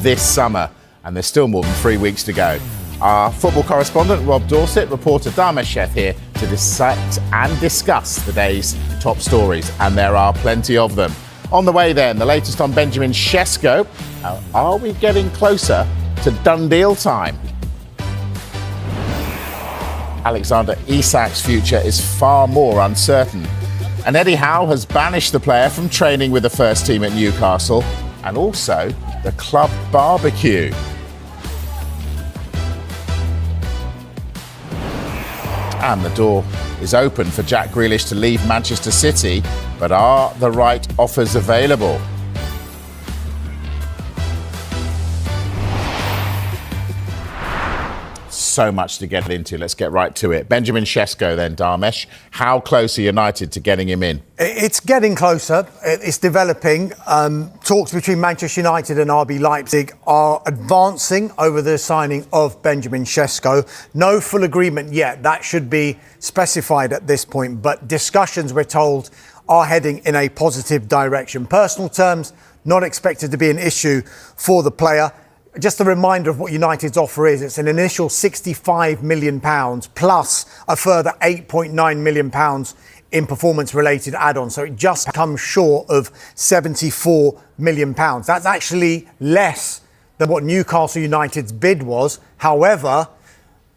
this summer, and there's still more than 3 weeks to go. Our football correspondent Rob Dorset, reporter Dharmesh here to dissect and discuss the day's top stories, and there are plenty of them. On the way then, the latest on Benjamin Sesko. Are we getting closer to done deal time? Alexander Isak's future is far more uncertain. And Eddie Howe has banished the player from training with the first team at Newcastle, and also the club barbecue. And the door is open for Jack Grealish to leave Manchester City, but are the right offers available? So much to get into. Let's get right to it. Benjamin Sesko then, Dharmesh. How close are United to getting him in? It's getting closer. It's developing. Talks between Manchester United and RB Leipzig are advancing over the signing of Benjamin Sesko. No full agreement yet. That should be specified at this point. But discussions, we're told, are heading in a positive direction. Personal terms, not expected to be an issue for the player. Just a reminder of what United's offer is. It's an initial £65 million plus a further £8.9 million in performance-related add-ons. So it just comes short of £74 million. That's actually less than what Newcastle United's bid was. However,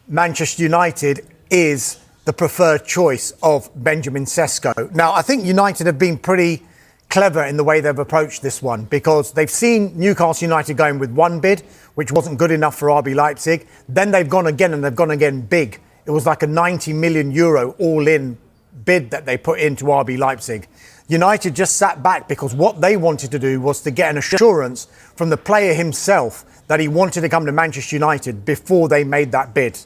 Manchester United is the preferred choice of Benjamin Sesko. Now, I think United have been pretty clever in the way they've approached this one, because they've seen Newcastle United going with one bid, which wasn't good enough for RB Leipzig. Then they've gone again, and they've gone again big. It was like a €90 million all-in bid that they put into RB Leipzig. United just sat back because what they wanted to do was to get an assurance from the player himself that he wanted to come to Manchester United before they made that bid.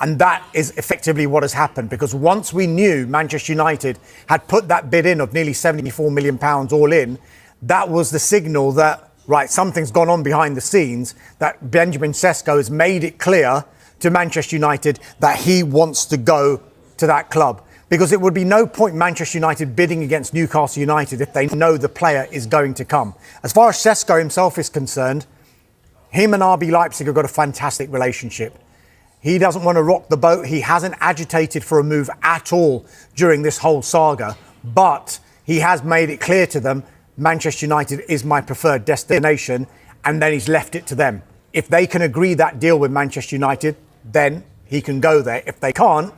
And that is effectively what has happened, because once we knew Manchester United had put that bid in of nearly £74 million all in, that was the signal that, right, something's gone on behind the scenes, that Benjamin Sesko has made it clear to Manchester United that he wants to go to that club. Because it would be no point Manchester United bidding against Newcastle United if they know the player is going to come. As far as Sesko himself is concerned, him and RB Leipzig have got a fantastic relationship. He doesn't want to rock the boat. He hasn't agitated for a move at all during this whole saga. But he has made it clear to them, Manchester United is my preferred destination. And then he's left it to them. If they can agree that deal with Manchester United, then he can go there. If they can't,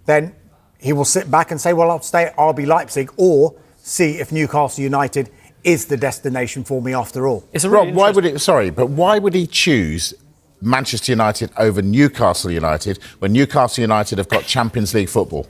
then he will sit back and say, well, I'll stay at RB Leipzig, or see if Newcastle United is the destination for me after all. It's a really why would he choose Manchester United over Newcastle United when Newcastle United have got Champions League football?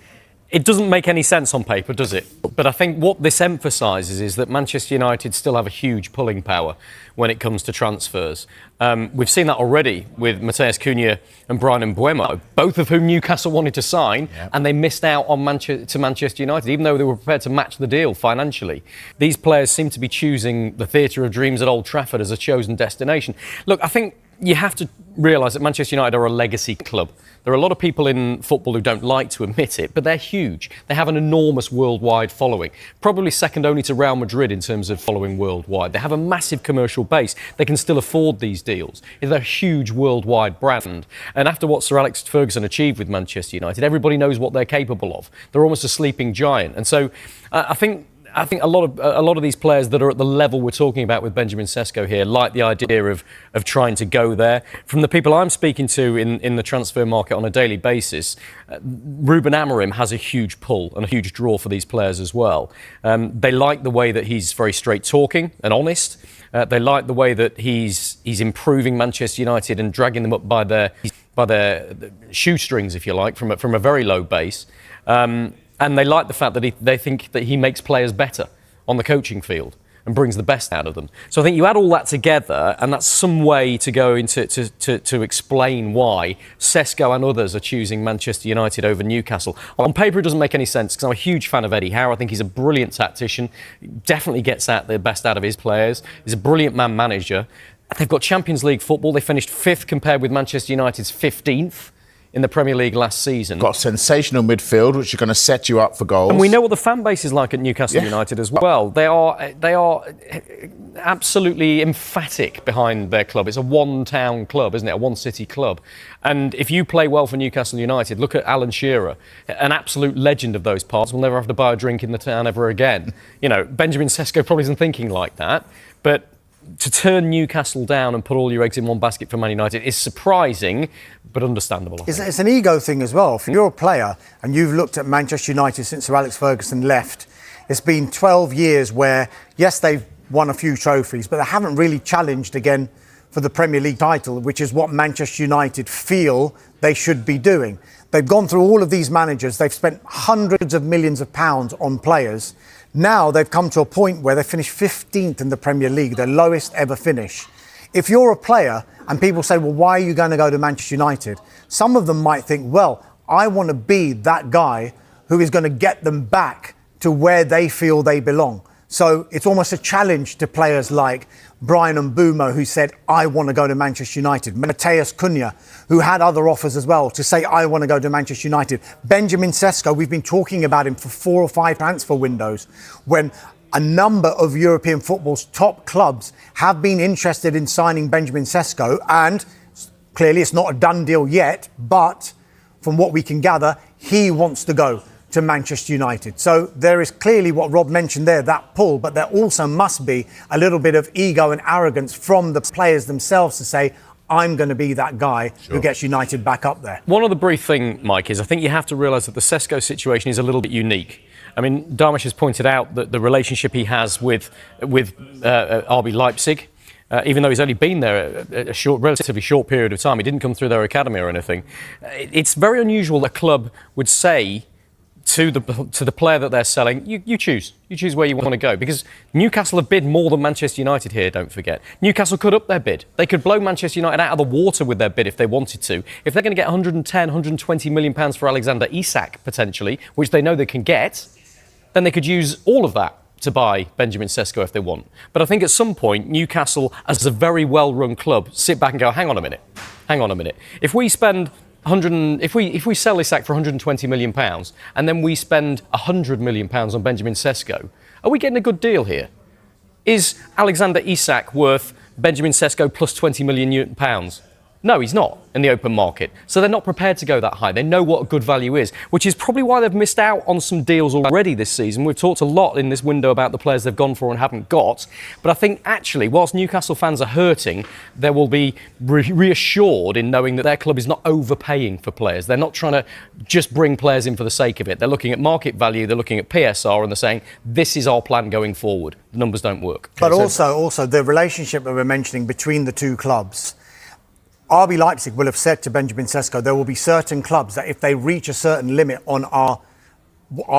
It doesn't make any sense on paper, does it? But I think what this emphasises is that Manchester United still have a huge pulling power when it comes to transfers. We've seen that already with Matheus Cunha and Bryan Mbeumo, both of whom Newcastle wanted to sign, and they missed out on Manchester United, even though they were prepared to match the deal financially. These players seem to be choosing the Theatre of Dreams at Old Trafford as a chosen destination. Look, I think you have to realise that Manchester United are a legacy club. There are a lot of people in football who don't like to admit it, but they're huge. They have an enormous worldwide following, probably second only to Real Madrid in terms of following worldwide. They have a massive commercial base. They can still afford these deals. They're a huge worldwide brand. And after what Sir Alex Ferguson achieved with Manchester United, everybody knows what they're capable of. They're almost a sleeping giant. And so I think a lot of these players that are at the level we're talking about with Benjamin Sesko here like the idea of trying to go there. From the people I'm speaking to in the transfer market on a daily basis, Ruben Amorim has a huge pull and a huge draw for these players as well. They like the way that he's very straight talking and honest. They like the way that he's improving Manchester United and dragging them up by their shoestrings, if you like, from a very low base. And they like the fact that they think that he makes players better on the coaching field and brings the best out of them. So I think you add all that together, and that's some way to go into to explain why Sesko and others are choosing Manchester United over Newcastle. On paper, it doesn't make any sense because I'm a huge fan of Eddie Howe. I think he's a brilliant tactician. He definitely gets out the best out of his players. He's a brilliant man manager. They've got Champions League football. They finished 5th compared with Manchester United's 15th in the Premier League last season. Got sensational midfield, which are going to set you up for goals. And we know what the fan base is like at Newcastle United as well. They are absolutely emphatic behind their club. It's a one-town club, isn't it? A one-city club. And if you play well for Newcastle United, look at Alan Shearer, an absolute legend of those parts. We'll never have to buy a drink in the town ever again. You know, Benjamin Sesko probably isn't thinking like that. But to turn Newcastle down and put all your eggs in one basket for Man United is surprising, but understandable. It's an ego thing as well. If you're a player and you've looked at Manchester United since Sir Alex Ferguson left, it's been 12 years where, yes, they've won a few trophies, but they haven't really challenged again for the Premier League title, which is what Manchester United feel they should be doing. They've gone through all of these managers. They've spent hundreds of millions of pounds on players. Now they've come to a point where they finished 15th in the Premier League, their lowest ever finish. If you're a player and people say, well, why are you going to go to Manchester United? Some of them might think, well, I want to be that guy who is going to get them back to where they feel they belong. So it's almost a challenge to players like Brian Mbeumo, who said, I want to go to Manchester United. Matheus Cunha, who had other offers as well, to say, I want to go to Manchester United. Benjamin Sesko, we've been talking about him for 4 or 5 transfer windows, when a number of European football's top clubs have been interested in signing Benjamin Sesko. And clearly it's not a done deal yet, but from what we can gather, he wants to go to Manchester United. So there is clearly what Rob mentioned there, that pull, but there also must be a little bit of ego and arrogance from the players themselves to say, I'm going to be that guy who gets United back up there. One other brief thing, Mike, is I think you have to realise that the Sesko situation is a little bit unique. I mean, Darmish has pointed out that the relationship he has with RB Leipzig, even though he's only been there a relatively short period of time, he didn't come through their academy or anything. It's very unusual that a club would say to the player that they're selling, you choose where you want to go, because Newcastle have bid more than Manchester United here, don't forget. Newcastle could up their bid. They could blow Manchester United out of the water with their bid if they wanted to. If they're going to get 110, 120 million pounds for Alexander Isak potentially, which they know they can get, then they could use all of that to buy Benjamin Sesko if they want. But I think at some point, Newcastle, as a very well-run club, sit back and go, hang on a minute. If we spend if we sell Isak for 120 million pounds and then we spend 100 million pounds on Benjamin Sesko, are we getting a good deal here? Is Alexander Isak worth Benjamin Sesko plus 20 million pounds? No, he's not in the open market. So they're not prepared to go that high. They know what a good value is, which is probably why they've missed out on some deals already this season. We've talked a lot in this window about the players they've gone for and haven't got. But I think actually, whilst Newcastle fans are hurting, they will be reassured in knowing that their club is not overpaying for players. They're not trying to just bring players in for the sake of it. They're looking at market value, they're looking at PSR, and they're saying, this is our plan going forward. The numbers don't work. But also the relationship that we're mentioning between the two clubs, RB Leipzig will have said to Benjamin Sesko, there will be certain clubs that if they reach a certain limit on our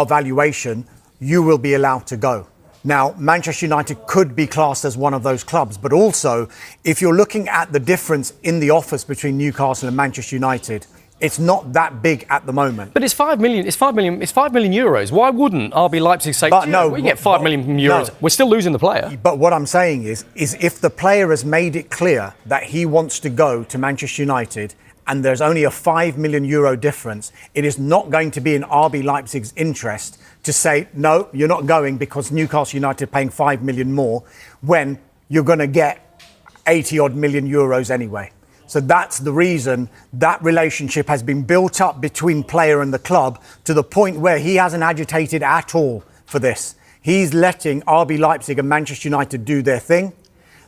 valuation, you will be allowed to go. Now, Manchester United could be classed as one of those clubs, but also if you're looking at the difference in the offers between Newcastle and Manchester United, it's not that big at the moment. But it's 5 million. It's 5 million. It's 5 million euros. Why wouldn't RB Leipzig say, we get 5 million euros? No. We're still losing the player. But what I'm saying is if the player has made it clear that he wants to go to Manchester United and there's only a 5 million euro difference, it is not going to be in RB Leipzig's interest to say, no, you're not going because Newcastle United are paying 5 million more when you're going to get 80 odd million euros anyway. So that's the reason that relationship has been built up between player and the club to the point where he hasn't agitated at all for this. He's letting RB Leipzig and Manchester United do their thing.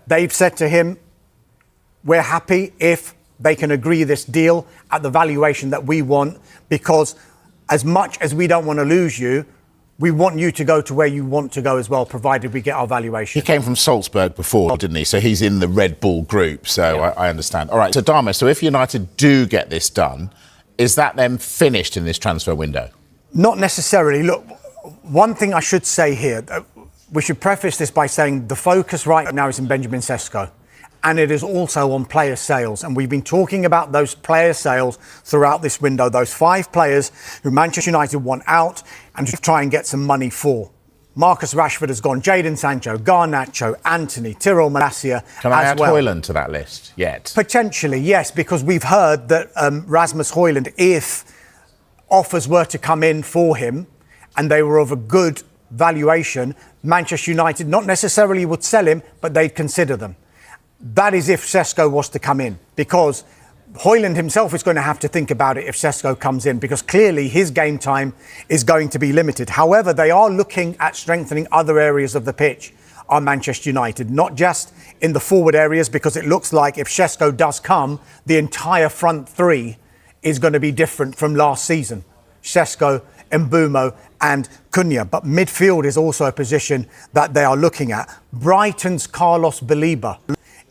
They've said to him, we're happy if they can agree this deal at the valuation that we want, because as much as we don't want to lose you, we want you to go to where you want to go as well, provided we get our valuation. He came from Salzburg before, didn't he? So he's in the Red Bull group, so yeah. I understand. All right, so Dharma, so if United do get this done, is that then finished in this transfer window? Not necessarily. Look, one thing I should say here, we should preface this by saying the focus right now is in Benjamin Sesko. And it is also on player sales. And we've been talking about those player sales throughout this window, those 5 players who Manchester United want out and to try and get some money for. Marcus Rashford has gone, Jadon Sancho, Garnacho, Anthony, Tyrell Malacia Can I as add well. Højlund to that list yet? Potentially, yes, because we've heard that Rasmus Højlund, if offers were to come in for him and they were of a good valuation, Manchester United not necessarily would sell him, but they'd consider them. That is if Sesko was to come in, because Højlund himself is going to have to think about it if Sesko comes in, because clearly his game time is going to be limited. However, they are looking at strengthening other areas of the pitch on Manchester United, not just in the forward areas, because it looks like if Sesko does come, the entire front three is going to be different from last season. Sesko, Mbeumo and Cunha. But midfield is also a position that they are looking at. Brighton's Carlos Baleba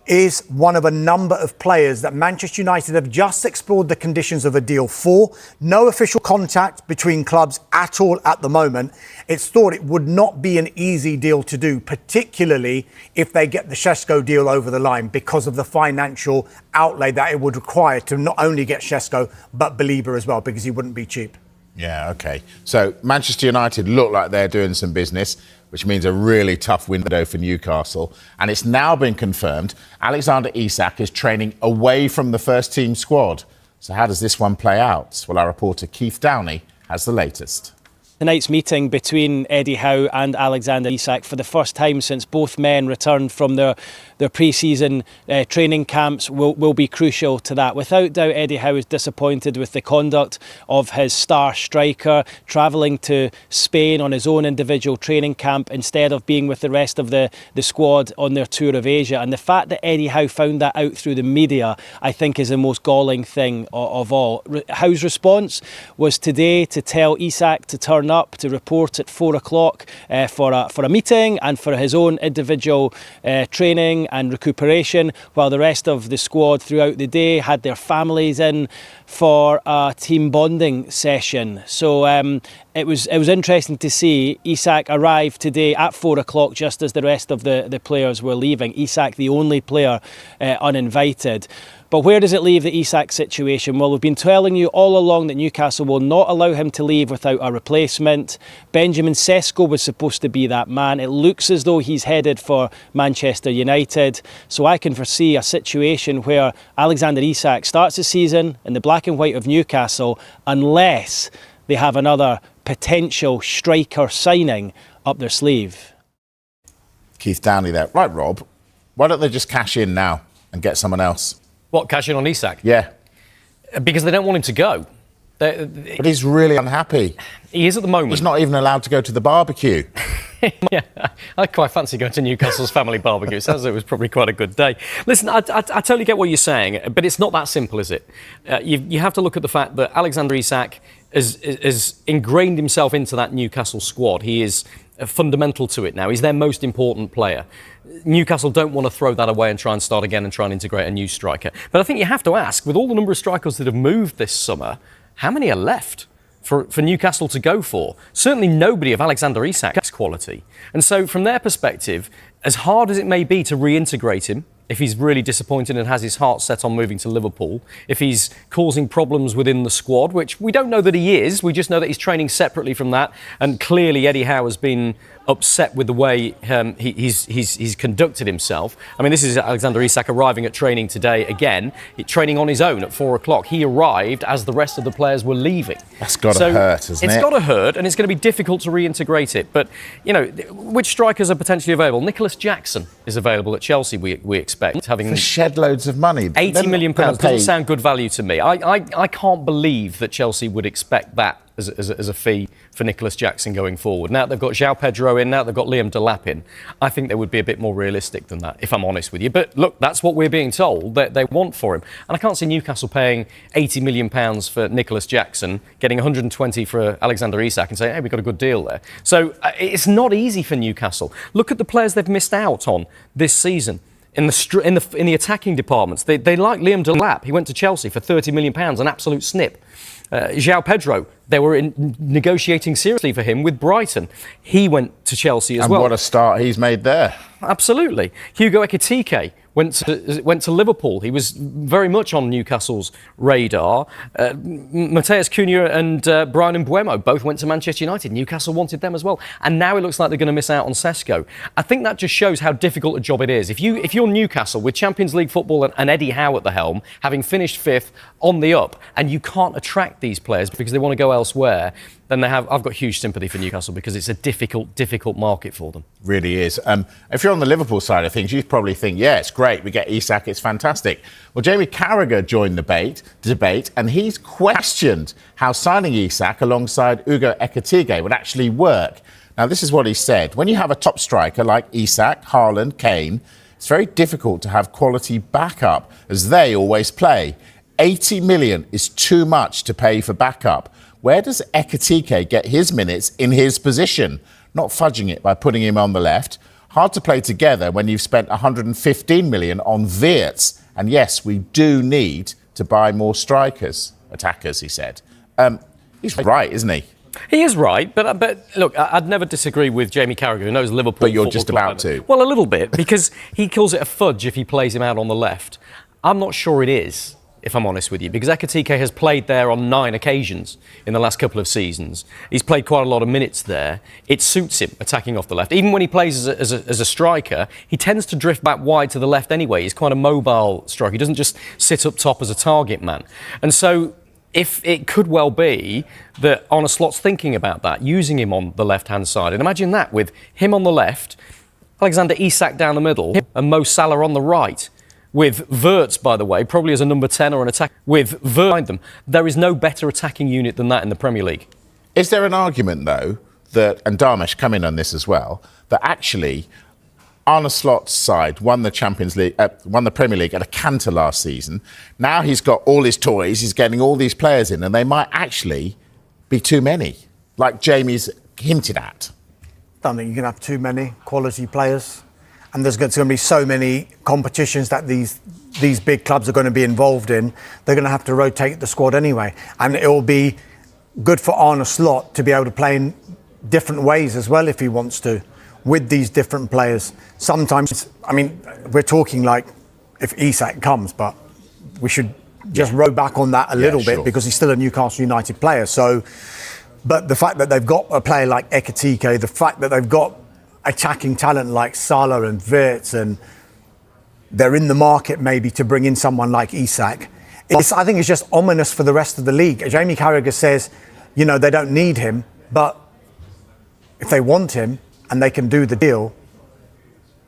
is one of a number of players that Manchester United have just explored the conditions of a deal for. No official contact between clubs at all at the moment. It's thought it would not be an easy deal to do, particularly if they get the Sesko deal over the line, because of the financial outlay that it would require to not only get Sesko, but Baleba as well, because he wouldn't be cheap. Yeah, OK. So Manchester United look like they're doing some business, which means a really tough window for Newcastle. And it's now been confirmed Alexander Isak is training away from the first team squad. So how does this one play out? Well, our reporter Keith Downey has the latest. Tonight's meeting between Eddie Howe and Alexander Isak, for the first time since both men returned from their pre-season training camps, will be crucial to that. Without doubt, Eddie Howe is disappointed with the conduct of his star striker, travelling to Spain on his own individual training camp instead of being with the rest of the squad on their tour of Asia. And the fact that Eddie Howe found that out through the media, I think, is the most galling thing of all. Howe's response was today to tell Isak to turn up to report at 4 o'clock for a meeting and for his own individual training and recuperation, while the rest of the squad throughout the day had their families in for a team bonding session. So it was interesting to see Isak arrive today at 4 o'clock just as the rest of the players were leaving. Isak, the only player uninvited. But where does it leave the Isak situation? Well, we've been telling you all along that Newcastle will not allow him to leave without a replacement. Benjamin Sesko was supposed to be that man. It looks as though he's headed for Manchester United. So I can foresee a situation where Alexander Isak starts the season in the black and white of Newcastle, unless they have another potential striker signing up their sleeve. Keith Downey there. Right, Rob, why don't they just cash in now and get someone else? What, cash in on Isak? Yeah. Because they don't want him to go. But he's really unhappy. He is at the moment. He's not even allowed to go to the barbecue. Yeah, I quite fancy going to Newcastle's family barbecue. It sounds like it was probably quite a good day. Listen, I totally get what you're saying, but it's not that simple, is it? You have to look at the fact that Alexander Isak has ingrained himself into that Newcastle squad. He is fundamental to it now. He's their most important player. Newcastle don't want to throw that away and try and start again and try and integrate a new striker. But I think you have to ask, with all the number of strikers that have moved this summer, how many are left for Newcastle to go for? Certainly nobody of Alexander Isak's quality. And so from their perspective, as hard as it may be to reintegrate him, if he's really disappointed and has his heart set on moving to Liverpool, if he's causing problems within the squad, which we don't know that he is, we just know that he's training separately from that, and clearly Eddie Howe has been upset with the way he's conducted himself. I mean, this is Alexander Isak arriving at training today again, training on his own at 4 o'clock. He arrived as the rest of the players were leaving. That's got to hurt, hasn't it? It's got to hurt, and it's going to be difficult to reintegrate it. But, you know, which strikers are potentially available? Nicholas Jackson is available at Chelsea, we expect. Having for shed loads of money. £80 million doesn't sound good value to me. I can't believe that Chelsea would expect that as a fee for Nicholas Jackson going forward. Now they've got João Pedro in, now they've got Liam Delap in. I think they would be a bit more realistic than that, if I'm honest with you. But look, that's what we're being told that they want for him. And I can't see Newcastle paying £80 million for Nicholas Jackson, getting 120 for Alexander Isak and saying, hey, we've got a good deal there. So it's not easy for Newcastle. Look at the players they've missed out on this season. In the attacking departments, they like Liam Delap. He went to Chelsea for £30 million, an absolute snip. João Pedro, they were negotiating seriously for him with Brighton. He went to Chelsea as well. And what a start he's made there. Absolutely. Hugo Ekitike went to Liverpool. He was very much on Newcastle's radar. Matheus Cunha and Brian Mbeumo both went to Manchester United. Newcastle wanted them as well. And now it looks like they're going to miss out on Sesko. I think that just shows how difficult a job it is. If you're Newcastle with Champions League football and Eddie Howe at the helm, having finished 5th on the up, and you can't attract these players because they want to go elsewhere, then I've got huge sympathy for Newcastle because it's a difficult market for them. Really is. If you're on the Liverpool side of things, you probably think, yeah, it's great, we get Isak, it's fantastic. Well, Jamie Carragher joined the debate, and he's questioned how signing Isak alongside Ugo Ekitike would actually work. Now, this is what he said. When you have a top striker like Isak, Haaland, Kane, it's very difficult to have quality backup, as they always play. 80 million is too much to pay for backup. Where does Ekitike get his minutes in his position? Not fudging it by putting him on the left. Hard to play together when you've spent 115 million on Wirtz. And yes, we do need to buy more attackers, he said. He's right, isn't he? He is right, but look, I'd never disagree with Jamie Carragher, who knows Liverpool. But you're just about to. Well, a little bit, because he calls it a fudge if he plays him out on the left. I'm not sure it is, if I'm honest with you, because Ekitike has played there on 9 occasions in the last couple of seasons. He's played quite a lot of minutes there. It suits him attacking off the left. Even when he plays as a striker, he tends to drift back wide to the left anyway. He's quite a mobile striker. He doesn't just sit up top as a target man. And so if it could well be that Arne Slot's thinking about that, using him on the left-hand side. And imagine that, with him on the left, Alexander Isak down the middle, and Mo Salah on the right. With Wirtz, by the way, probably as a number 10 or an attack, with Wirtz behind them. There is no better attacking unit than that in the Premier League. Is there an argument, though, that, and Darmesh come in on this as well, that actually Arne Slot's side won the Premier League at a canter last season. Now he's got all his toys, he's getting all these players in, and they might actually be too many, like Jamie's hinted at. I don't think you can have too many quality players. And there's going to be so many competitions that these big clubs are going to be involved in. They're going to have to rotate the squad anyway. And it will be good for Arne Slot to be able to play in different ways as well if he wants to, with these different players. Sometimes, I mean, we're talking like if Isak comes, but we should just row back on that a little bit because he's still a Newcastle United player. So, but the fact that they've got a player like Ekitike, the fact that they've got attacking talent like Salah and Wirtz, and they're in the market maybe to bring in someone like Isak. I think it's just ominous for the rest of the league. Jamie Carragher says, they don't need him, but if they want him and they can do the deal,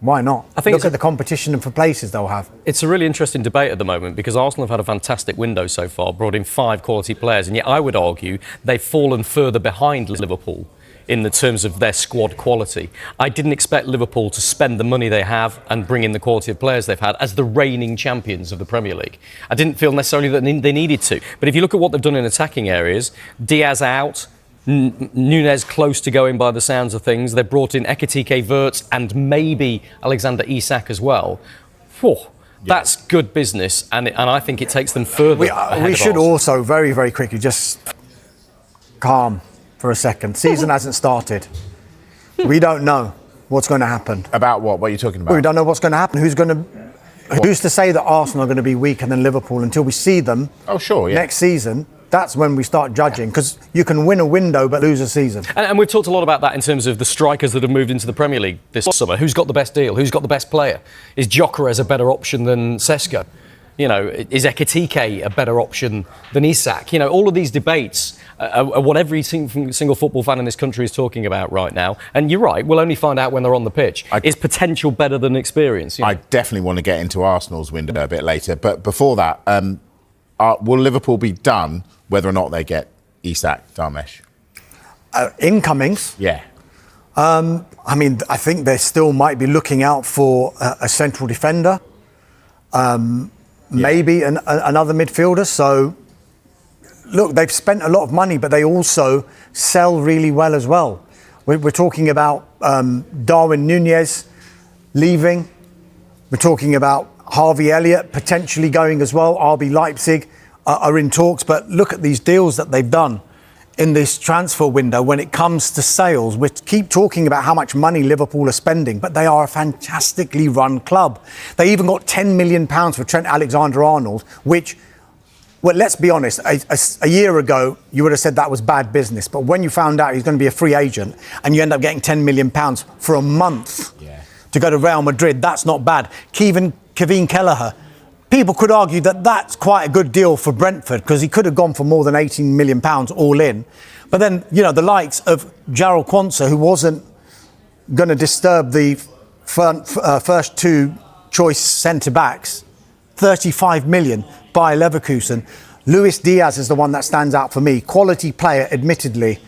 why not? I think look at the competition for places they'll have. It's a really interesting debate at the moment because Arsenal have had a fantastic window so far, brought in 5 quality players, and yet I would argue they've fallen further behind Liverpool in the terms of their squad quality. I didn't expect Liverpool to spend the money they have and bring in the quality of players they've had as the reigning champions of the Premier League. I didn't feel necessarily that they needed to. But if you look at what they've done in attacking areas, Diaz out, Nunez close to going by the sounds of things. They've brought in Ekitike, Wirtz and maybe Alexander Isak as well. Whew. That's good business, and I think it takes them further. We should also very, very quickly just calm for a second. Season hasn't started. We don't know what's going to happen. About what? What are you talking about? We don't know what's going to happen. Who's to say that Arsenal are going to be weaker than Liverpool until we see them next season? That's when we start judging, because you can win a window but lose a season. And we've talked a lot about that in terms of the strikers that have moved into the Premier League this summer. Who's got the best deal? Who's got the best player? Is Gyökeres a better option than Sesko? Is Ekitike a better option than Isak? All of these debates are what every single football fan in this country is talking about right now. And you're right, we'll only find out when they're on the pitch. Is potential better than experience? I definitely want to get into Arsenal's window a bit later. But before that, will Liverpool be done whether or not they get Isak, Darmesh? Incomings? Yeah. I think they still might be looking out for a central defender. Maybe another midfielder. So, look, they've spent a lot of money, but they also sell really well as well. We're talking about Darwin Nunez leaving. We're talking about Harvey Elliott potentially going as well. RB Leipzig are in talks, but look at these deals that they've done in this transfer window when it comes to sales. We keep talking about how much money Liverpool are spending, but they are a fantastically run club. They even got £10 million for Trent Alexander-Arnold, which, well, let's be honest, a year ago, you would have said that was bad business. But when you found out he's going to be a free agent and you end up getting £10 million for a month to go to Real Madrid, that's not bad. Kevin Kelleher, people could argue that that's quite a good deal for Brentford because he could have gone for more than £18 million all in. But then, you know, the likes of Jarrell Quansah, who wasn't going to disturb the first two choice centre-backs, 35 million by Leverkusen. Luis Diaz is the one that stands out for me. Quality player, admittedly,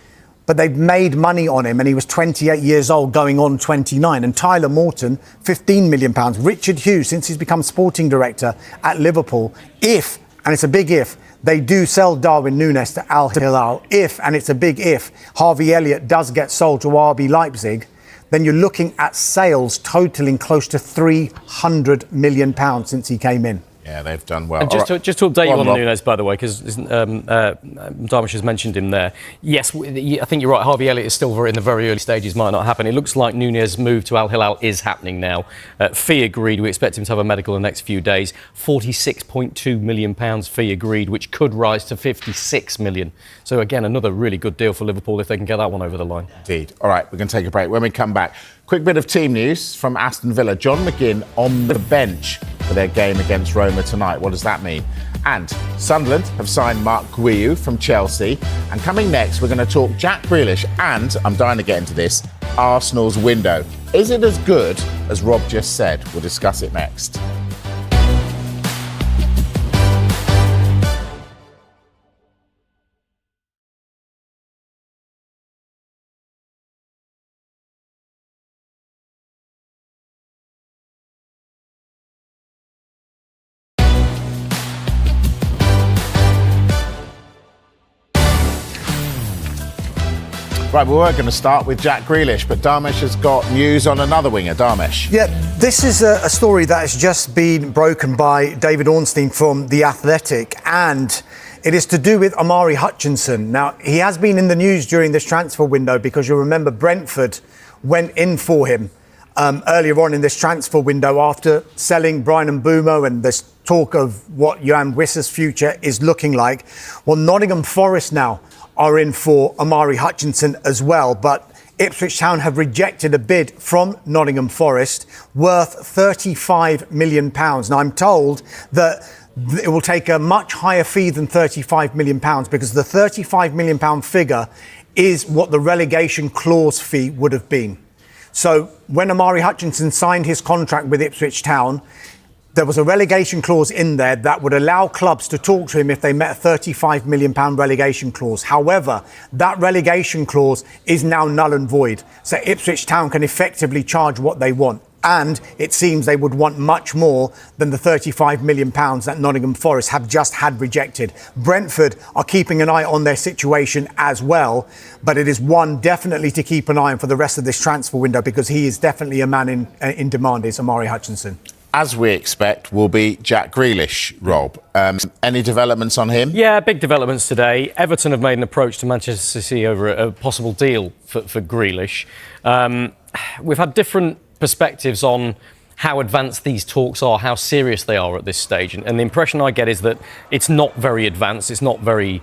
but they've made money on him and he was 28 years old going on 29. And Tyler Morton, £15 million. Richard Hughes, since he's become sporting director at Liverpool, if, and it's a big if, they do sell Darwin Núñez to Al Hilal, if, and it's a big if, Harvey Elliott does get sold to RB Leipzig, then you're looking at sales totaling close to £300 million since he came in. Yeah, they've done well. And just to update you on Núñez, by the way, because Darmish has mentioned him there. Yes, I think you're right. Harvey Elliott is still in the very early stages, might not happen. It looks like Núñez's move to Al Hilal is happening now. Fee agreed. We expect him to have a medical in the next few days. £46.2 million fee agreed, which could rise to £56 million. So again, another really good deal for Liverpool if they can get that one over the line. Indeed. All right, we're going to take a break. When we come back, quick bit of team news from Aston Villa. John McGinn on the bench for their game against Roma tonight. What does that mean? And Sunderland have signed Mark Guiu from Chelsea. And coming next, we're going to talk Jack Grealish and, I'm dying to get into this, Arsenal's window. Is it as good as Rob just said? We'll discuss it next. Right, we were going to start with Jack Grealish, but Darmish has got news on another winger. Darmish. Yeah, this is a story that has just been broken by David Ornstein from The Athletic, and it is to do with Omari Hutchinson. Now, he has been in the news during this transfer window because you'll remember Brentford went in for him earlier on in this transfer window after selling Brian Mbeumo, and there's talk of what Johan Wissa's future is looking like. Well, Nottingham Forest now are in for Omari Hutchinson as well, but Ipswich Town have rejected a bid from Nottingham Forest worth £35 million. Now, I'm told that it will take a much higher fee than £35 million because the £35 million figure is what the relegation clause fee would have been. So when Omari Hutchinson signed his contract with Ipswich Town, there was a relegation clause in there that would allow clubs to talk to him if they met a £35 million relegation clause. However, that relegation clause is now null and void. So Ipswich Town can effectively charge what they want. And it seems they would want much more than the £35 million that Nottingham Forest have just had rejected. Brentford are keeping an eye on their situation as well, but it is one definitely to keep an eye on for the rest of this transfer window because he is definitely a man in demand, is Omari Hutchinson. As we expect, will be Jack Grealish, Rob. Any developments on him? Yeah, big developments today. Everton have made an approach to Manchester City over a possible deal for Grealish. We've had different perspectives on how advanced these talks are, how serious they are at this stage. And the impression I get is that it's not very advanced, it's not very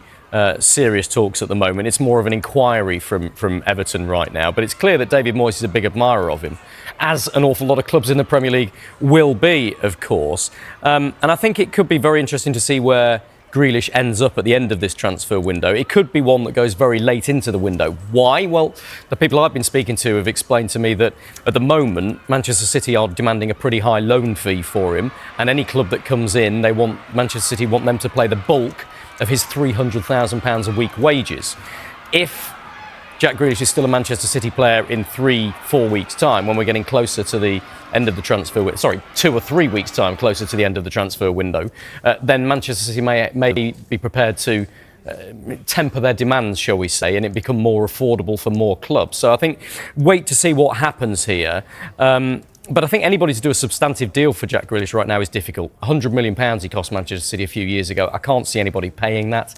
serious talks at the moment. It's more of an inquiry from Everton right now. But it's clear that David Moyes is a big admirer of him, as an awful lot of clubs in the Premier League will be, of course. And I think it could be very interesting to see where Grealish ends up at the end of this transfer window. It could be one that goes very late into the window. Why? Well, the people I've been speaking to have explained to me that at the moment, Manchester City are demanding a pretty high loan fee for him. And any club that comes in, Manchester City want them to play the bulk of his £300,000 a week wages. If Jack Grealish is still a Manchester City player in 3-4 weeks' time, when we're getting closer to the end of the transfer window, 2 or 3 weeks' time, closer to the end of the transfer window, then Manchester City may be prepared to temper their demands, shall we say, and it become more affordable for more clubs. So I think wait to see what happens here. But I think anybody to do a substantive deal for Jack Grealish right now is difficult. £100 million he cost Manchester City a few years ago. I can't see anybody paying that.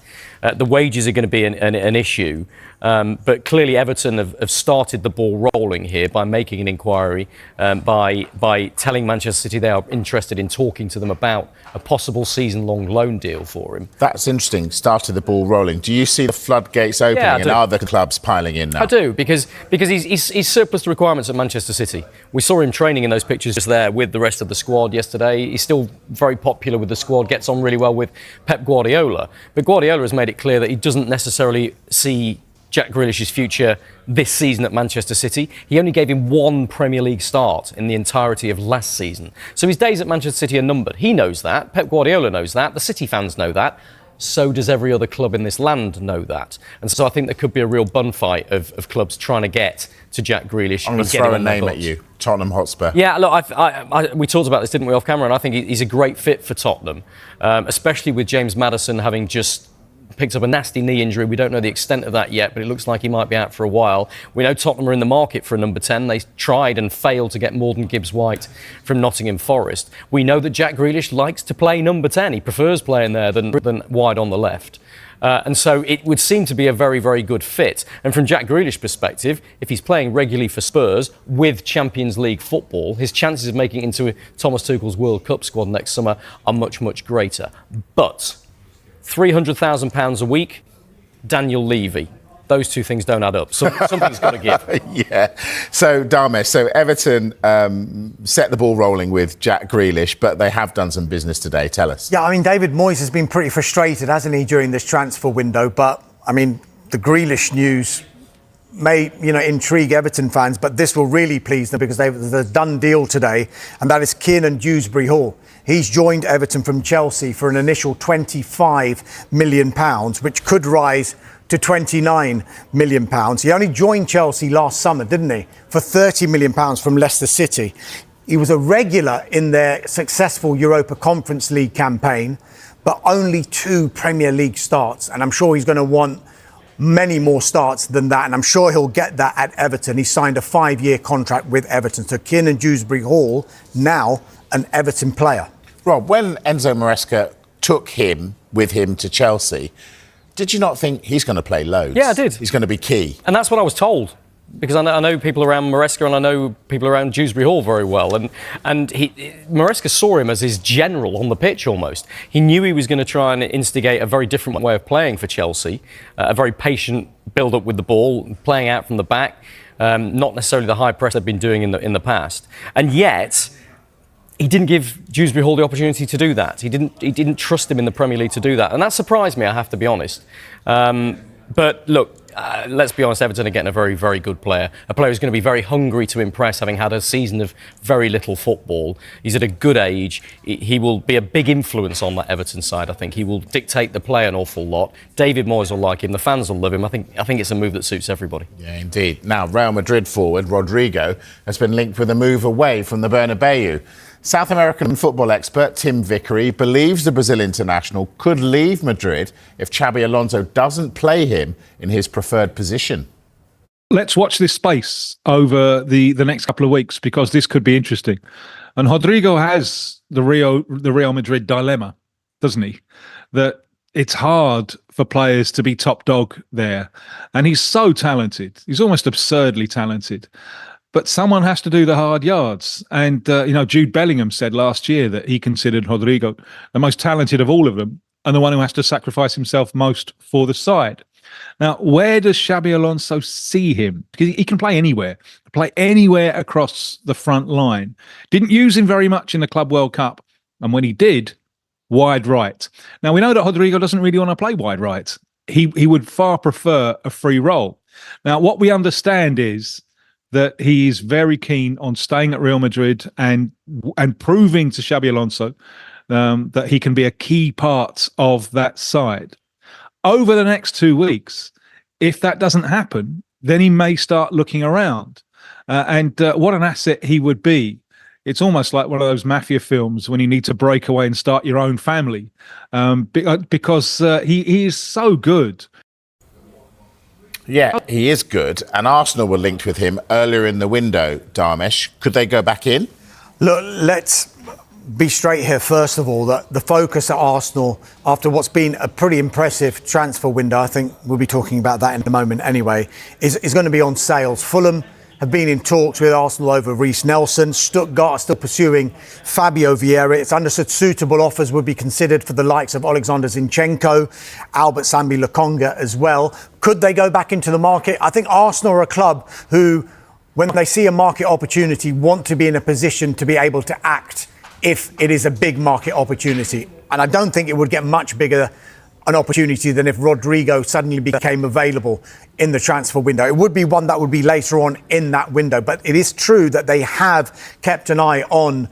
The wages are going to be an issue. But clearly Everton have started the ball rolling here by making an inquiry, by telling Manchester City they are interested in talking to them about a possible season-long loan deal for him. That's interesting. Started the ball rolling. Do you see the floodgates opening and other clubs piling in now? I do, because he's surplus to requirements at Manchester City. We saw him training in those pictures just there with the rest of the squad yesterday. He's still very popular with the squad, gets on really well with Pep Guardiola. But Guardiola has made it clear that he doesn't necessarily see Jack Grealish's future this season at Manchester City. He only gave him one Premier League start in the entirety of last season. So his days at Manchester City are numbered. He knows that. Pep Guardiola knows that. The City fans know that. So does every other club in this land know that. And so I think there could be a real bun fight of clubs trying to get to Jack Grealish. I'm going to throw a name at you. Tottenham Hotspur. Yeah, look, we talked about this, didn't we, off camera, and I think he's a great fit for Tottenham, especially with James Maddison having just picked up a nasty knee injury. We don't know the extent of that yet, but it looks like he might be out for a while. We know Tottenham are in the market for a number 10. They tried and failed to get Morgan Gibbs-White from Nottingham Forest. We know that Jack Grealish likes to play number 10. He prefers playing there than wide on the left. And so it would seem to be a very, very good fit. And from Jack Grealish's perspective, if he's playing regularly for Spurs with Champions League football, his chances of making it into Thomas Tuchel's World Cup squad next summer are much, much greater. But £300,000 a week, Daniel Levy. Those two things don't add up. Something's got to give. Yeah. So, Dharmesh, Everton set the ball rolling with Jack Grealish, but they have done some business today. Tell us. Yeah, I mean, David Moyes has been pretty frustrated, hasn't he, during this transfer window? But, I mean, the Grealish news may, intrigue Everton fans, but this will really please them because there's a done deal today, and that is Kiernan Dewsbury-Hall. He's joined Everton from Chelsea for an initial £25 million, which could rise to £29 million. He only joined Chelsea last summer, didn't he? For £30 million from Leicester City. He was a regular in their successful Europa Conference League campaign, but only 2 Premier League starts. And I'm sure he's going to want many more starts than that. And I'm sure he'll get that at Everton. He signed a 5-year contract with Everton. So Kiernan Dewsbury-Hall, now an Everton player. Rob, when Enzo Maresca took him with him to Chelsea, did you not think he's going to play loads? Yeah, I did. He's going to be key. And that's what I was told. Because I know people around Maresca and I know people around Dewsbury-Hall very well. And Maresca saw him as his general on the pitch almost. He knew he was going to try and instigate a very different way of playing for Chelsea, a very patient build-up with the ball, playing out from the back, not necessarily the high press they've been doing in the past. And yet he didn't give Dewsbury-Hall the opportunity to do that. He didn't trust him in the Premier League to do that. And that surprised me, I have to be honest. But look, let's be honest, Everton are getting a very, very good player. A player who's going to be very hungry to impress, having had a season of very little football. He's at a good age. He will be a big influence on that Everton side, I think. He will dictate the play an awful lot. David Moyes will like him. The fans will love him. I think it's a move that suits everybody. Yeah, indeed. Now, Real Madrid forward Rodrigo has been linked with a move away from the Bernabeu. South American football expert Tim Vickery believes the Brazil international could leave Madrid if Xabi Alonso doesn't play him in his preferred position. Let's watch this space over the next couple of weeks because this could be interesting. And Rodrigo has the Real Madrid dilemma, doesn't he? That it's hard for players to be top dog there. And he's so talented. He's almost absurdly talented. But someone has to do the hard yards. And, Jude Bellingham said last year that he considered Rodrigo the most talented of all of them and the one who has to sacrifice himself most for the side. Now, where does Xabi Alonso see him? Because he can play anywhere across the front line. Didn't use him very much in the Club World Cup. And when he did, wide right. Now, we know that Rodrigo doesn't really want to play wide right. He would far prefer a free role. Now, what we understand is that he is very keen on staying at Real Madrid and proving to Xabi Alonso that he can be a key part of that side. Over the next 2 weeks, if that doesn't happen, then he may start looking around. And what an asset he would be. It's almost like one of those mafia films when you need to break away and start your own family because he is so good. Yeah, he is good. And Arsenal were linked with him earlier in the window, Dharmesh. Could they go back in? Look, let's be straight here. First of all, that the focus at Arsenal, after what's been a pretty impressive transfer window, I think we'll be talking about that in a moment anyway, is going to be on sales. Fulham have been in talks with Arsenal over Reece Nelson. Stuttgart are still pursuing Fabio Vieira. It's understood suitable offers would be considered for the likes of Alexander Zinchenko, Albert Sambi Lokonga as well. Could they go back into the market? I think Arsenal are a club who, when they see a market opportunity, want to be in a position to be able to act if it is a big market opportunity. And I don't think it would get much bigger an opportunity than if Rodrigo suddenly became available in the transfer window. It would be one that would be later on in that window. But it is true that they have kept an eye on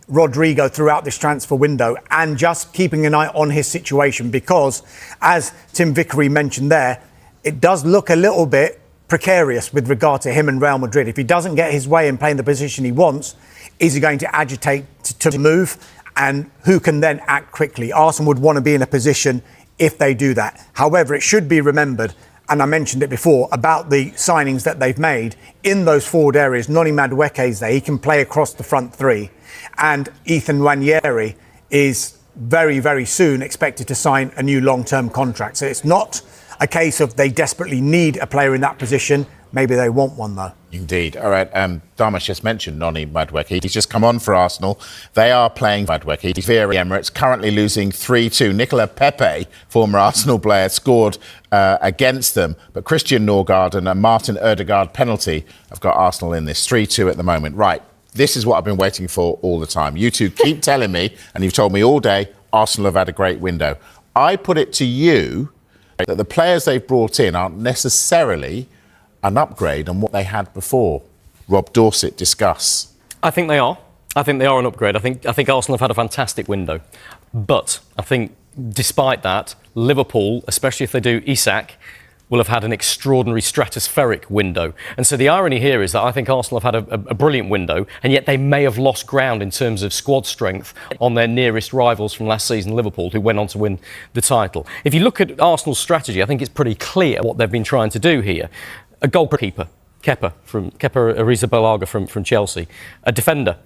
Rodrigo throughout this transfer window, and just keeping an eye on his situation, because, as Tim Vickery mentioned there, it does look a little bit precarious with regard to him and Real Madrid. If he doesn't get his way and play in the position he wants, is he going to agitate to move? And who can then act quickly? Arsenal would want to be in a position if they do that. However, it should be remembered, and I mentioned it before, about the signings that they've made in those forward areas. Noni Madueke is there. He can play across the front three. And Ethan Nwaneri is very, very soon expected to sign a new long-term contract. So it's not a case of they desperately need a player in that position. Maybe they want one, though. Indeed. All right. Dharmesh just mentioned Noni Madueke. He's just come on for Arsenal. They are playing Madueke via Emirates, currently losing 3-2. Nicola Pepe, former Arsenal player, scored against them. But Christian Norgard and a Martin Ødegaard penalty have got Arsenal in this. 3-2 at the moment. Right. This is what I've been waiting for all the time. You two keep telling me, and you've told me all day, Arsenal have had a great window. I put it to you that the players they've brought in aren't necessarily an upgrade on what they had before. Rob Dorset, discuss. I think they are. I think they are an upgrade. I think Arsenal have had a fantastic window. But I think despite that, Liverpool, especially if they do Isak, will have had an extraordinary stratospheric window. And so the irony here is that I think Arsenal have had a brilliant window, and yet they may have lost ground in terms of squad strength on their nearest rivals from last season, Liverpool, who went on to win the title. If you look at Arsenal's strategy, I think it's pretty clear what they've been trying to do here. A goalkeeper, Kepa Arrizabalaga from Chelsea. A defender,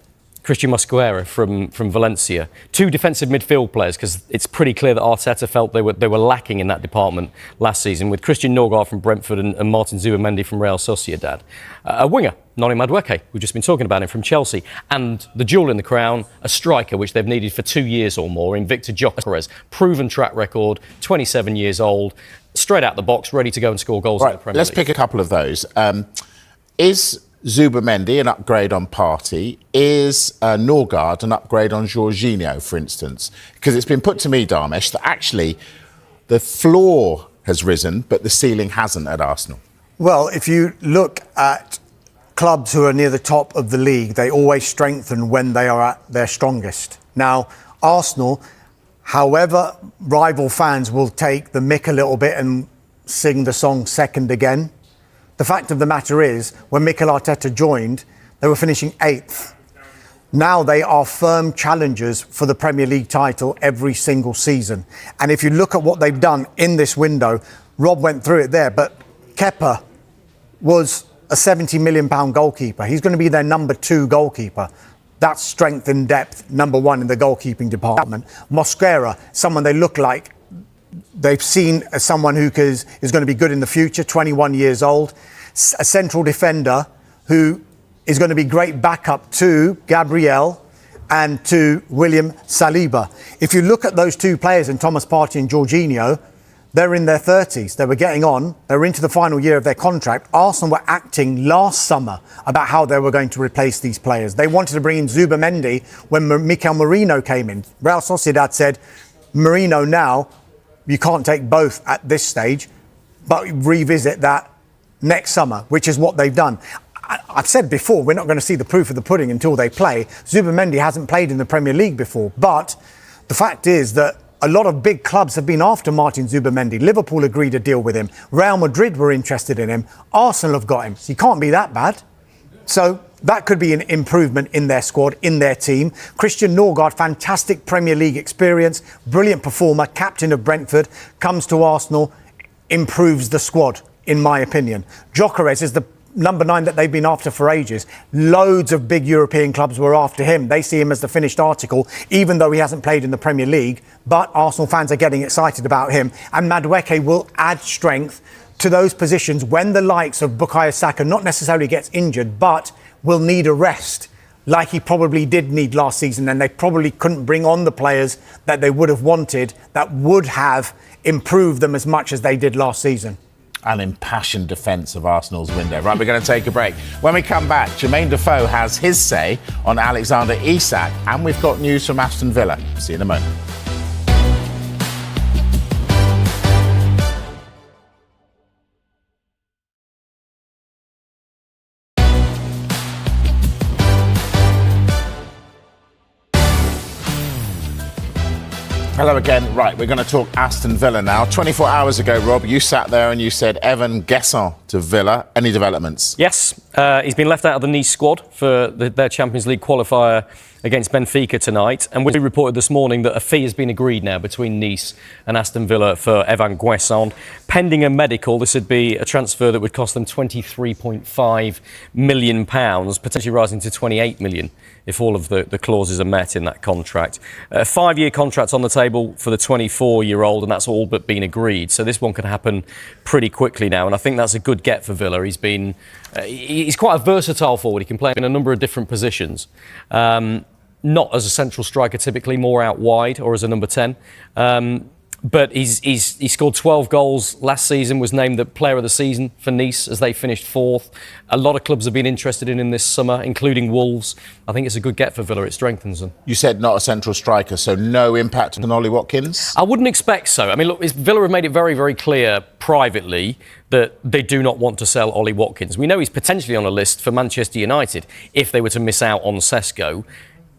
Christian Mosquera from Valencia. Two defensive midfield players, because it's pretty clear that Arteta felt they were lacking in that department last season, with Christian Norgard from Brentford and Martin Zubimendi from Real Sociedad. A winger, Noni Madueke, we've just been talking about him, from Chelsea. And the jewel in the crown, a striker which they've needed for 2 years or more, in Victor Gyökeres. Proven track record, 27 years old, straight out the box, ready to go and score goals in the Premier League. Let's pick a couple of those. Is Zubimendi an upgrade on Partey? Is Norgard an upgrade on Jorginho, for instance? Because it's been put to me, Dharmesh, that actually the floor has risen, but the ceiling hasn't at Arsenal. Well, if you look at clubs who are near the top of the league, they always strengthen when they are at their strongest. Now, Arsenal, however, rival fans will take the mick a little bit and sing the song second again. The fact of the matter is, when Mikel Arteta joined, they were finishing 8th. Now they are firm challengers for the Premier League title every single season. And if you look at what they've done in this window, Rob went through it there, but Kepa was a £70 million goalkeeper. He's going to be their number 2 goalkeeper. That's strength and depth, number 1 in the goalkeeping department. Mosquera, someone they look like they've seen as someone who is going to be good in the future, 21 years old. A central defender who is going to be great backup to Gabriel and to William Saliba. If you look at those two players, and Thomas Partey and Jorginho, they're in their 30s. They were getting on. They were into the final year of their contract. Arsenal were acting last summer about how they were going to replace these players. They wanted to bring in Zubimendi when Mikel Merino came in. Real Sociedad said, Merino now, you can't take both at this stage, but revisit that next summer, which is what they've done. I've said before, we're not going to see the proof of the pudding until they play. Zubimendi hasn't played in the Premier League before, but the fact is that a lot of big clubs have been after Martin Zubimendi. Liverpool agreed a deal with him. Real Madrid were interested in him. Arsenal have got him. So he can't be that bad. So that could be an improvement in their squad, in their team. Christian Norgard, fantastic Premier League experience, brilliant performer, captain of Brentford, comes to Arsenal, improves the squad, in my opinion. Gyökeres is the number 9 that they've been after for ages. Loads of big European clubs were after him. They see him as the finished article, even though he hasn't played in the Premier League. But Arsenal fans are getting excited about him. And Madueke will add strength to those positions when the likes of Bukayo Saka not necessarily gets injured, but will need a rest, like he probably did need last season. And they probably couldn't bring on the players that they would have wanted that would have improved them as much as they did last season. An impassioned defence of Arsenal's window. Right, we're going to take a break. When we come back, Jermaine Defoe has his say on Alexander Isak, and we've got news from Aston Villa. See you in a moment. Hello again. Right, we're going to talk Aston Villa now. 24 hours ago, Rob, you sat there and you said Evan Guesson to Villa. Any developments? Yes, he's been left out of the Nice squad for their Champions League qualifier against Benfica tonight. And we reported this morning that a fee has been agreed now between Nice and Aston Villa for Evan Guesson. Pending a medical, this would be a transfer that would cost them £23.5 million, potentially rising to £28 million if all of the clauses are met in that contract. A 5-year contract on the table for the 24-year-old, and that's all but been agreed. So this one could happen pretty quickly now, and I think that's a good get for Villa. He's quite a versatile forward. He can play in a number of different positions. Not as a central striker, typically more out wide or as a number 10. But he scored 12 goals last season, was named the player of the season for Nice as they finished 4th. A lot of clubs have been interested in him this summer, including Wolves. I think it's a good get for Villa. It strengthens them. You said not a central striker, so no impact on Ollie Watkins? I wouldn't expect so. I mean, look, Villa have made it very, very clear privately that they do not want to sell Ollie Watkins. We know he's potentially on a list for Manchester United if they were to miss out on Sesko.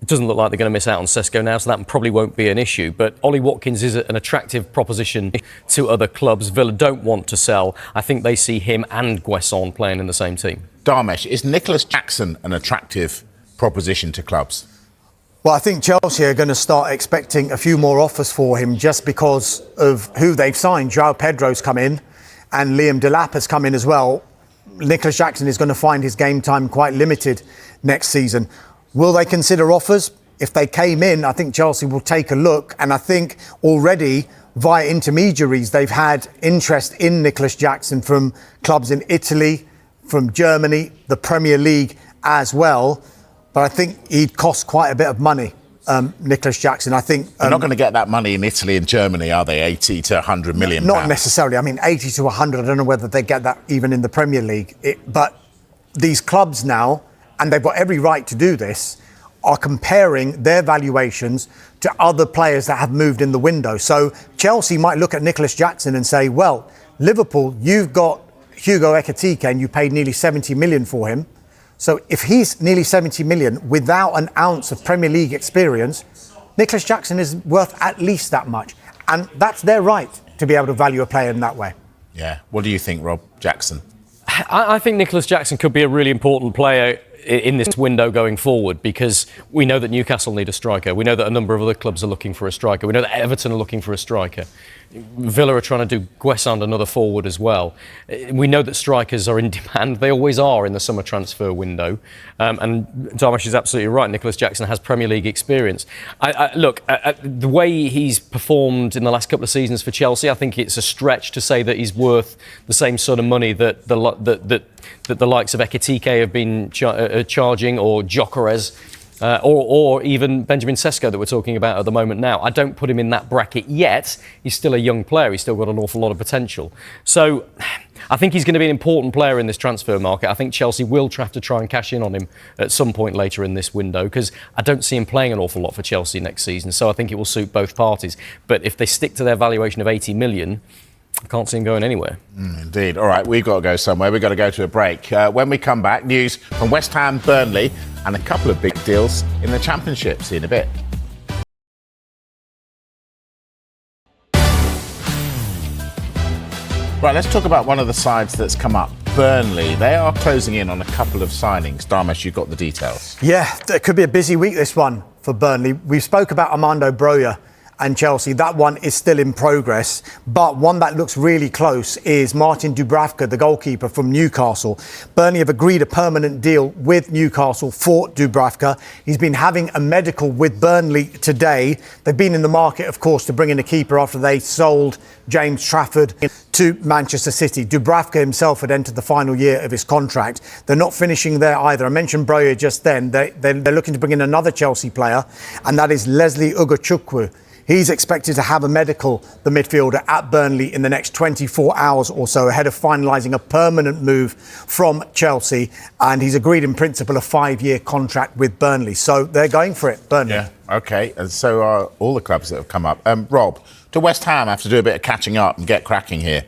It doesn't look like they're going to miss out on Sesko now, so that probably won't be an issue. But Ollie Watkins is an attractive proposition to other clubs. Villa don't want to sell. I think they see him and Guesson playing in the same team. Dharmesh, is Nicholas Jackson an attractive proposition to clubs? Well, I think Chelsea are going to start expecting a few more offers for him just because of who they've signed. João Pedro's come in and Liam Delap has come in as well. Nicholas Jackson is going to find his game time quite limited next season. Will they consider offers? If they came in, I think Chelsea will take a look. And I think already via intermediaries, they've had interest in Nicholas Jackson from clubs in Italy, from Germany, the Premier League as well. But I think he'd cost quite a bit of money, Nicholas Jackson. I think they're not going to get that money in Italy and Germany, are they? 80 to 100 million Not pounds. necessarily. I mean, 80 to 100, I don't know whether they get that even in the Premier League. But these clubs now, and they've got every right to do this, are comparing their valuations to other players that have moved in the window. So Chelsea might look at Nicholas Jackson and say, well, Liverpool, you've got Hugo Ekitike and you paid nearly 70 million for him. So if he's nearly 70 million without an ounce of Premier League experience, Nicholas Jackson is worth at least that much. And that's their right to be able to value a player in that way. Yeah. What do you think, Rob? Jackson? I think Nicholas Jackson could be a really important player in this window going forward, because we know that Newcastle need a striker. We know that a number of other clubs are looking for a striker. We know that Everton are looking for a striker. Villa are trying to do Guesson another forward as well. We know that strikers are in demand. They always are in the summer transfer window. And Dharmesh is absolutely right. Nicholas Jackson has Premier League experience. Look, the way he's performed in the last couple of seasons for Chelsea, I think it's a stretch to say that he's worth the same sort of money that the likes of Ekitike have been charging, or Gyökeres, or even Benjamin Sesko that we're talking about at the moment now. I don't put him in that bracket yet. He's still a young player. He's still got an awful lot of potential. So I think he's going to be an important player in this transfer market. I think Chelsea will have to try and cash in on him at some point later in this window, because I don't see him playing an awful lot for Chelsea next season. So I think it will suit both parties. But if they stick to their valuation of 80 million, I can't see him going anywhere. Indeed. All right, we've got to go somewhere. We've got to go to a break. When we come back, news from West Ham, Burnley, and a couple of big deals in the Championship. See you in a bit. Right, let's talk about one of the sides that's come up. Burnley. They are closing in on a couple of signings. Dharmesh, you've got the details. Yeah, it could be a busy week, this one, for Burnley. We spoke about Armando Broja and Chelsea. That one is still in progress. But one that looks really close is Martin Dubravka, the goalkeeper from Newcastle. Burnley have agreed a permanent deal with Newcastle for Dubravka. He's been having a medical with Burnley today. They've been in the market, of course, to bring in a keeper after they sold James Trafford to Manchester City. Dubravka himself had entered the final year of his contract. They're not finishing there either. I mentioned Broja just then. They're looking to bring in another Chelsea player, and that is Leslie Ugochukwu. He's expected to have a medical, the midfielder, at Burnley in the next 24 hours or so, ahead of finalising a permanent move from Chelsea. And he's agreed in principle a 5-year contract with Burnley. So they're going for it, Burnley. Yeah, OK. And so are all the clubs that have come up. Rob, do West Ham have to do a bit of catching up and get cracking here?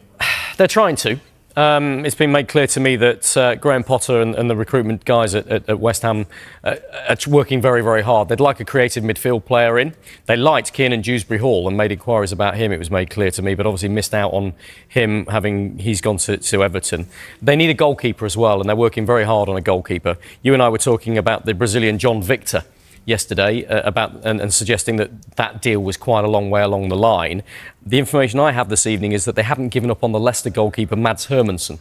They're trying to. It's been made clear to me that Graham Potter and the recruitment guys at West Ham are working very, very hard. They'd like a creative midfield player in. They liked Kiernan Dewsbury-Hall and made inquiries about him, it was made clear to me, but obviously missed out on him he's gone to Everton. They need a goalkeeper as well, and they're working very hard on a goalkeeper. You and I were talking about the Brazilian John Victor yesterday and suggesting that deal was quite a long way along the line. The information I have this evening is that they haven't given up on the Leicester goalkeeper Mads Hermansen,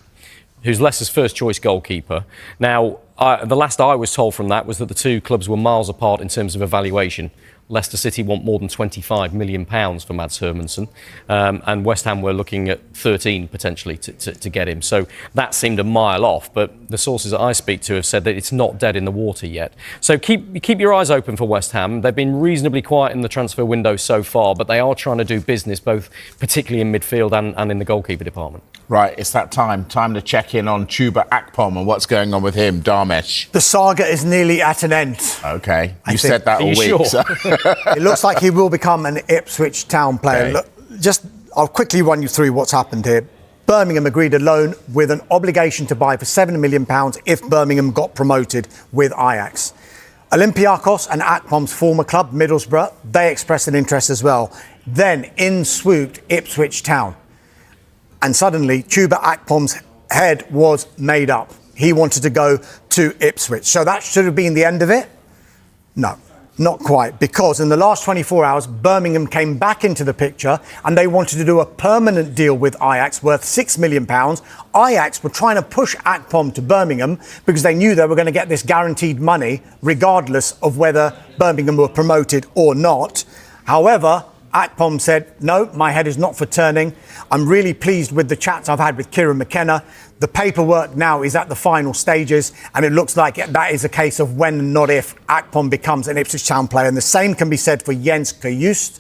who's Leicester's first choice goalkeeper. Now, the last I was told from that was that the two clubs were miles apart in terms of evaluation. Leicester City want more than £25 million for Mads Hermansen, and West Ham were looking at 13 potentially to get him. So that seemed a mile off, but the sources that I speak to have said that it's not dead in the water yet. So keep your eyes open for West Ham. They've been reasonably quiet in the transfer window so far, but they are trying to do business, both particularly in midfield and in the goalkeeper department. Right, it's that time to check in on Chuba Akpom and what's going on with him, Dharmesh. The saga is nearly at an end. OK, you said that all week. Sure? So. It looks like he will become an Ipswich Town player. Okay. Look, I'll quickly run you through what's happened here. Birmingham agreed a loan with an obligation to buy for £7 million if Birmingham got promoted with Ajax. Olympiacos and Akpom's former club, Middlesbrough, they expressed an interest as well. Then in swooped Ipswich Town. And suddenly, Chuba Akpom's head was made up. He wanted to go to Ipswich. So that should have been the end of it? No, not quite. Because in the last 24 hours, Birmingham came back into the picture and they wanted to do a permanent deal with Ajax worth £6 million. Ajax were trying to push Akpom to Birmingham because they knew they were going to get this guaranteed money regardless of whether Birmingham were promoted or not. However, Akpom said, no, my head is not for turning. I'm really pleased with the chats I've had with Kieran McKenna. The paperwork now is at the final stages, and it looks like that is a case of when and not if Akpom becomes an Ipswich Town player. And the same can be said for Jens Kajust,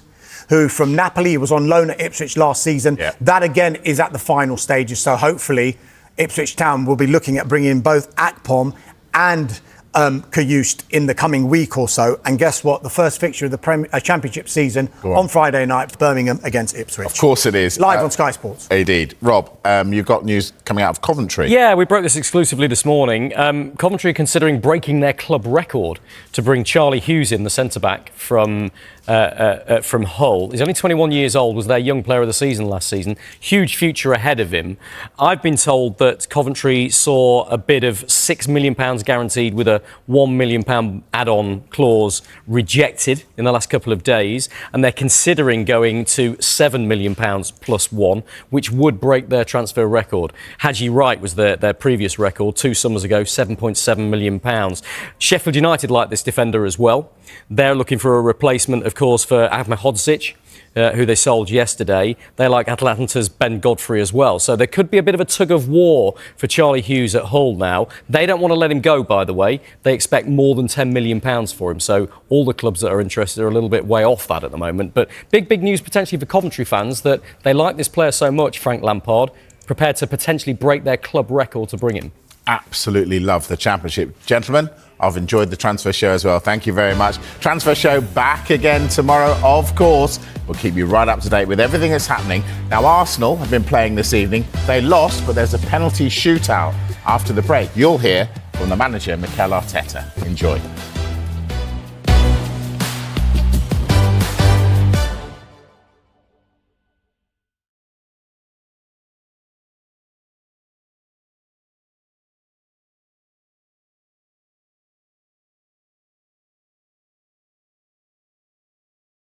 who from Napoli was on loan at Ipswich last season. Yeah. That again is at the final stages. So hopefully Ipswich Town will be looking at bringing in both Akpom and Kajust in the coming week or so. And guess what? The first fixture of the Championship season on Friday night, Birmingham against Ipswich. Of course it is. Live on Sky Sports. Indeed. Rob, you've got news coming out of Coventry. Yeah, we broke this exclusively this morning. Coventry are considering breaking their club record to bring Charlie Hughes in, the centre-back from Hull. He's only 21 years old, was their young player of the season last season. Huge future ahead of him. I've been told that Coventry saw a bid of £6 million guaranteed with a £1 million add-on clause rejected in the last couple of days, and they're considering going to £7 million plus one, which would break their transfer record. Haji Wright was their previous record 2 summers ago, £7.7 million. Sheffield United like this defender as well. They're looking for a replacement, of course, for Ahmed Hodzic, who they sold yesterday. They like Atalanta's Ben Godfrey as well. So there could be a bit of a tug of war for Charlie Hughes at Hull now. They don't want to let him go, by the way. They expect more than £10 million for him. So all the clubs that are interested are a little bit way off that at the moment. But big news potentially for Coventry fans that they like this player so much, Frank Lampard, prepared to potentially break their club record to bring him. Absolutely love the Championship. Gentlemen, I've enjoyed the transfer show as well. Thank you very much. Transfer show back again tomorrow, of course. We'll keep you right up to date with everything that's happening. Now, Arsenal have been playing this evening. They lost, but there's a penalty shootout after the break. You'll hear from the manager, Mikel Arteta. Enjoy.